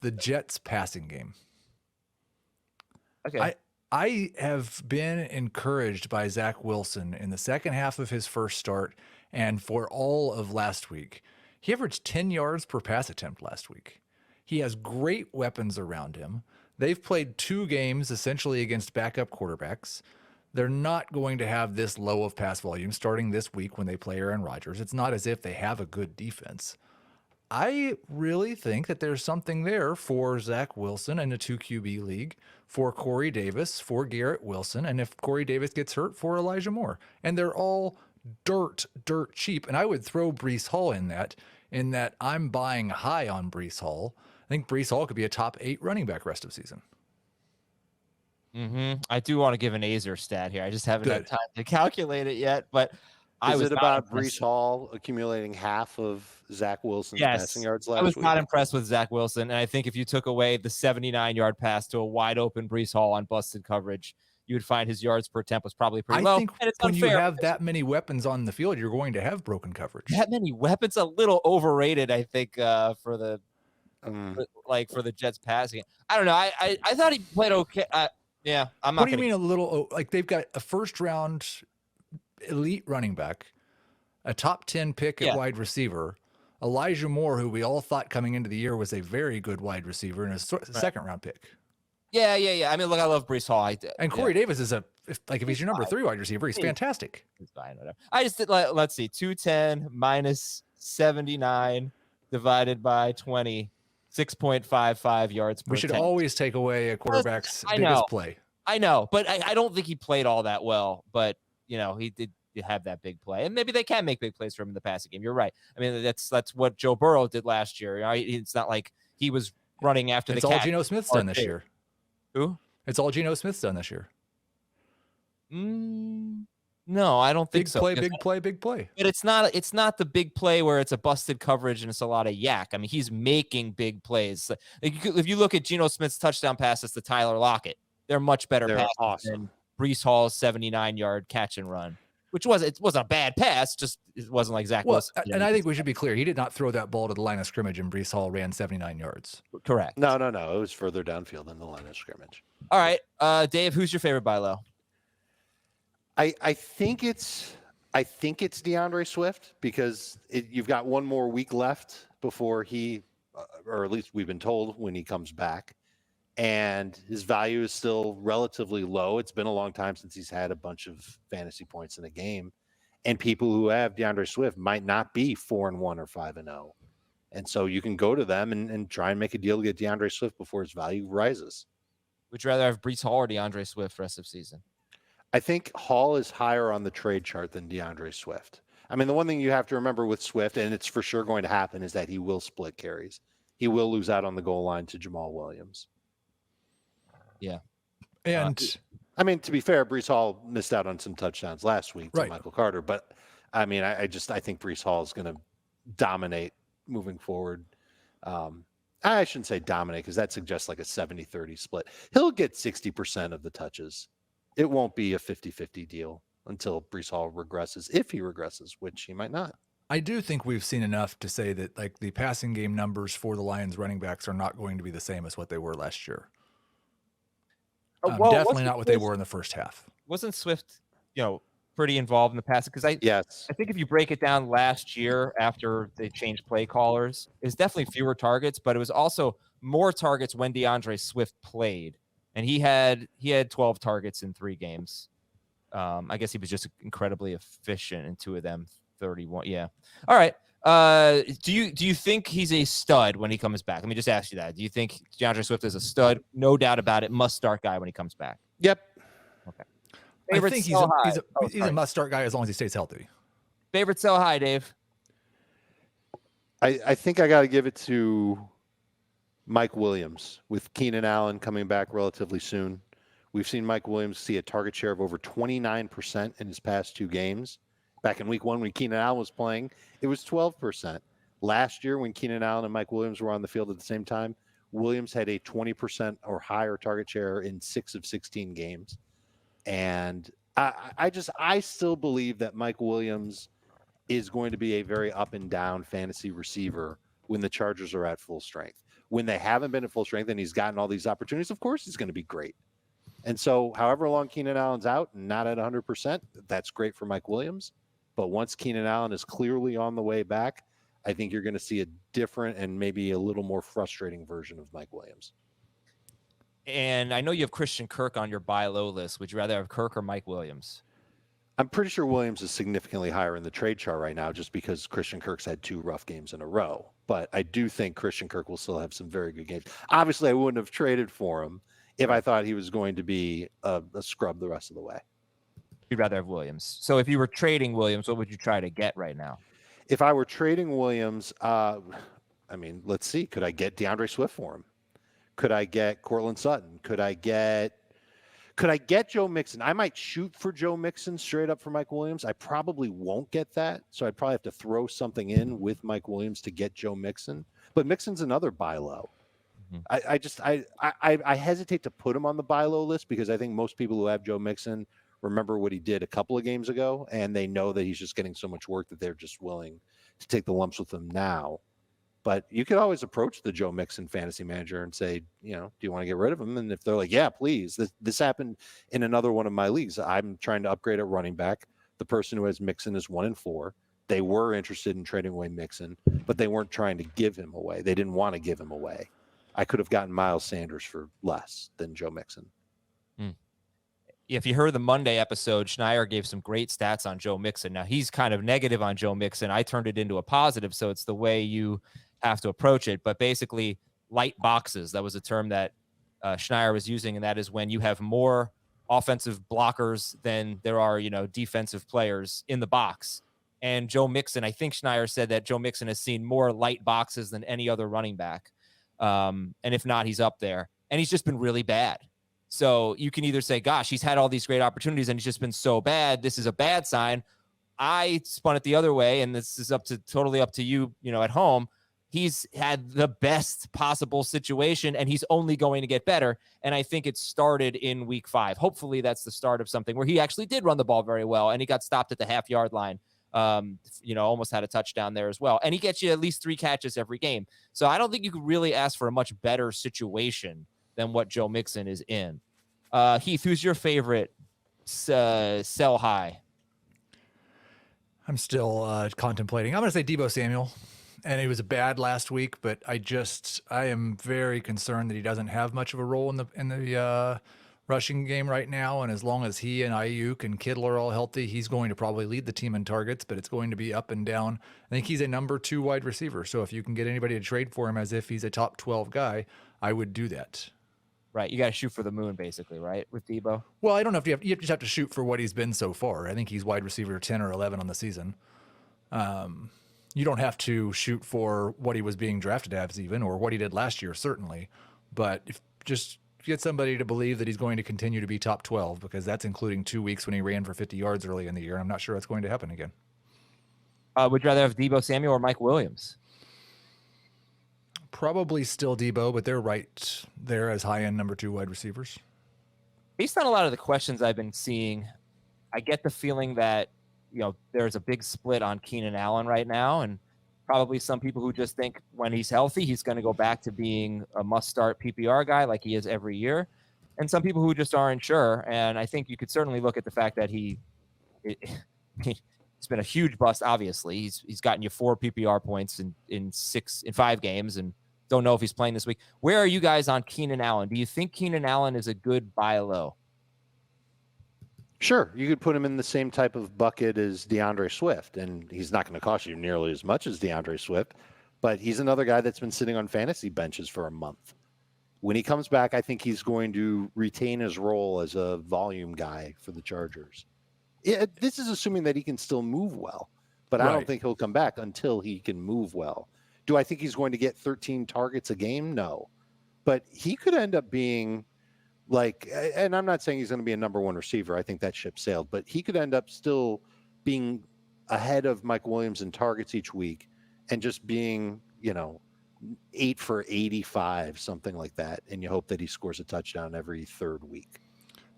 the Jets passing game. Okay. I have been encouraged by Zach Wilson in the second half of his first start and for all of last week. He averaged 10 yards per pass attempt last week. He has great weapons around him. They've played 2 games essentially against backup quarterbacks. They're not going to have this low of pass volume starting this week when they play Aaron Rodgers. It's not as if they have a good defense. I really think that there's something there for Zach Wilson in a 2 QB league, for Corey Davis, for Garrett Wilson, and if Corey Davis gets hurt, for Elijah Moore. And they're all dirt cheap. And I would throw Breece Hall in that I'm buying high on Breece Hall. I think Breece Hall could be a top 8 running back rest of the season. I do want to give an Azer stat here. I just haven't had time to calculate it yet, but Is it about Breece Hall accumulating half of Zach Wilson's passing yards last week? I was not impressed with Zach Wilson, and I think if you took away the 79-yard pass to a wide-open Breece Hall on busted coverage, you would find his yards per attempt was probably pretty low. I think when you have that many weapons on the field, you're going to have broken coverage. That many weapons, a little overrated, I think, for the Jets passing. I don't know. I thought he played okay. Yeah, I'm not. What do you mean a little? Like they've got a first-round elite running back, a top 10 pick at wide receiver, Elijah Moore, who we all thought coming into the year was a very good wide receiver, and a second-round pick. Yeah. I mean, look, I love Breece Hall. And Corey Davis is if he's your number 3 wide receiver, he's fantastic. He's fine, whatever. I just did, let's see, 210 minus 79 divided by 20. 6.55 yards per We should attempt. always take away a quarterback's biggest play. I know, but I don't think he played all that well. But, he did have that big play. And maybe they can make big plays for him in the passing game. You're right. I mean, that's what Joe Burrow did last year. Right? It's not like he was running after the catch. It's all Geno Smith's done this year. Who? It's all Geno Smith's done this year. No, I don't think so. Big play. But it's not the big play where it's a busted coverage and it's a lot of yak. I mean, he's making big plays. If you look at Geno Smith's touchdown passes to Tyler Lockett, they're much better passes than Breece Hall's 79-yard catch and run, which it wasn't a bad pass, just it wasn't like Zach Wilson. And I think we should be clear. He did not throw that ball to the line of scrimmage and Breece Hall ran 79 yards. Correct. No. It was further downfield than the line of scrimmage. All right. Dave, who's your favorite buy low? I think it's Deandre Swift because you've got one more week left before he, or at least we've been told when he comes back, and his value is still relatively low. It's been a long time since he's had a bunch of fantasy points in a game, and people who have Deandre Swift might not be 4-1 or 5-0, and so you can go to them and try and make a deal to get Deandre Swift before his value rises. Would you rather have Breece Hall or DeAndre Swift rest of season? I think Hall is higher on the trade chart than DeAndre Swift. I mean, the one thing you have to remember with Swift, and it's for sure going to happen, is that he will split carries. He will lose out on the goal line to Jamal Williams. Yeah. And I mean, to be fair, Breece Hall missed out on some touchdowns last week to Michael Carter. But I mean, I think Breece Hall is going to dominate moving forward. I shouldn't say dominate because that suggests like a 70-30 split. He'll get 60% of the touches. It won't be a 50-50 deal until Breece Hall regresses, if he regresses, which he might not. I do think we've seen enough to say that like the passing game numbers for the Lions running backs are not going to be the same as what they were last year. Definitely not what they were in the first half. Wasn't Swift, pretty involved in the passing? Because I think if you break it down last year after they changed play callers, it's definitely fewer targets, but it was also more targets when DeAndre Swift played. And he had 12 targets in 3 games. I guess he was just incredibly efficient in 2 of them, 31. Yeah. All right. Do you think he's a stud when he comes back? Let me just ask you that. Do you think DeAndre Swift is a stud? No doubt about it. Must start guy when he comes back. Yep. Okay. I think he's a must start guy as long as he stays healthy. Favorite sell high, Dave? I think I got to give it to Mike Williams with Keenan Allen coming back relatively soon. We've seen Mike Williams see a target share of over 29% in his past 2 games. Back in week 1 when Keenan Allen was playing, it was 12%. Last year when Keenan Allen and Mike Williams were on the field at the same time, Williams had a 20% or higher target share in 6 of 16 games. And I still believe that Mike Williams is going to be a very up and down fantasy receiver when the Chargers are at full strength. when they haven't been at full strength and he's gotten all these opportunities, of course he's going to be great. And so however long Keenan Allen's out and not at 100%, that's great for Mike Williams. But once Keenan Allen is clearly on the way back, I think you're going to see a different and maybe a little more frustrating version of Mike Williams. And I know you have Christian Kirk on your buy low list. Would you rather have Kirk or Mike Williams? I'm pretty sure Williams is significantly higher in the trade chart right now just because Christian Kirk's had 2 rough games in a row. But I do think Christian Kirk will still have some very good games. Obviously, I wouldn't have traded for him if I thought he was going to be a scrub the rest of the way. You'd rather have Williams. So if you were trading Williams, what would you try to get right now? If I were trading Williams, let's see. Could I get Deandre Swift for him? Could I get Cortland Sutton? Could I get Joe Mixon? I might shoot for Joe Mixon straight up for Mike Williams. I probably won't get that. So I'd probably have to throw something in with Mike Williams to get Joe Mixon. But Mixon's another buy low. I hesitate to put him on the buy low list because I think most people who have Joe Mixon remember what he did a couple of games ago, and they know that he's just getting so much work that they're just willing to take the lumps with him now. But you could always approach the Joe Mixon fantasy manager and say, do you want to get rid of him? And if they're like, yeah, please. This happened in another one of my leagues. I'm trying to upgrade at running back. The person who has Mixon is 1-4. They were interested in trading away Mixon, but they weren't trying to give him away. They didn't want to give him away. I could have gotten Miles Sanders for less than Joe Mixon. If you heard the Monday episode, Schneier gave some great stats on Joe Mixon. Now, he's kind of negative on Joe Mixon. I turned it into a positive, so it's the way you have to approach it. But basically, light boxes, that was a term that Schneier was using, and that is when you have more offensive blockers than there are, defensive players in the box. And Joe Mixon, I think Schneier said that Joe Mixon has seen more light boxes than any other running back. And if not, he's up there. And he's just been really bad. So you can either say, gosh, he's had all these great opportunities and he's just been so bad. This is a bad sign. I spun it the other way, and this is totally up to you, at home. He's had the best possible situation, and he's only going to get better. And I think it started in week 5. Hopefully that's the start of something where he actually did run the ball very well, and he got stopped at the half-yard line. Almost had a touchdown there as well. And he gets you at least 3 catches every game. So I don't think you could really ask for a much better situation than what Joe Mixon is in. Heath, who's your favorite sell high? I'm still contemplating. I'm going to say Deebo Samuel. And he was bad last week, but I am very concerned that he doesn't have much of a role in the rushing game right now. And as long as he and Ayuk and Kittle are all healthy, he's going to probably lead the team in targets, but it's going to be up and down. I think he's a number 2 wide receiver. So if you can get anybody to trade for him as if he's a top 12 guy, I would do that. Right. You got to shoot for the moon, basically, right, with Deebo? Well, I don't know if you just have to shoot for what he's been so far. I think he's wide receiver 10 or 11 on the season. You don't have to shoot for what he was being drafted as even, or what he did last year, certainly. But if just get somebody to believe that he's going to continue to be top 12, because that's including 2 weeks when he ran for 50 yards early in the year. I'm not sure that's going to happen again. Would you rather have Deebo Samuel or Mike Williams? Probably still Deebo, but they're right there as high-end number 2 wide receivers. Based on a lot of the questions I've been seeing, I get the feeling that there's a big split on Keenan Allen right now, and probably some people who just think when he's healthy, he's going to go back to being a must-start PPR guy like he is every year, and some people who just aren't sure. And I think you could certainly look at the fact that he's been a huge bust. Obviously, he's gotten you 4 PPR points in 5 games, and don't know if he's playing this week. Where are you guys on Keenan Allen? Do you think Keenan Allen is a good buy low? Sure. You could put him in the same type of bucket as Deandre Swift, and he's not going to cost you nearly as much as Deandre Swift, but he's another guy that's been sitting on fantasy benches for a month. When he comes back, I think he's going to retain his role as a volume guy for the Chargers. This is assuming that he can still move well, but I don't think he'll come back until he can move well. Do I think he's going to get 13 targets a game? No. But he could end up being and I'm not saying he's going to be a number 1 receiver. I think that ship sailed, but he could end up still being ahead of Mike Williams in targets each week and just being, 8 for 85, something like that. And you hope that he scores a touchdown every 3rd week.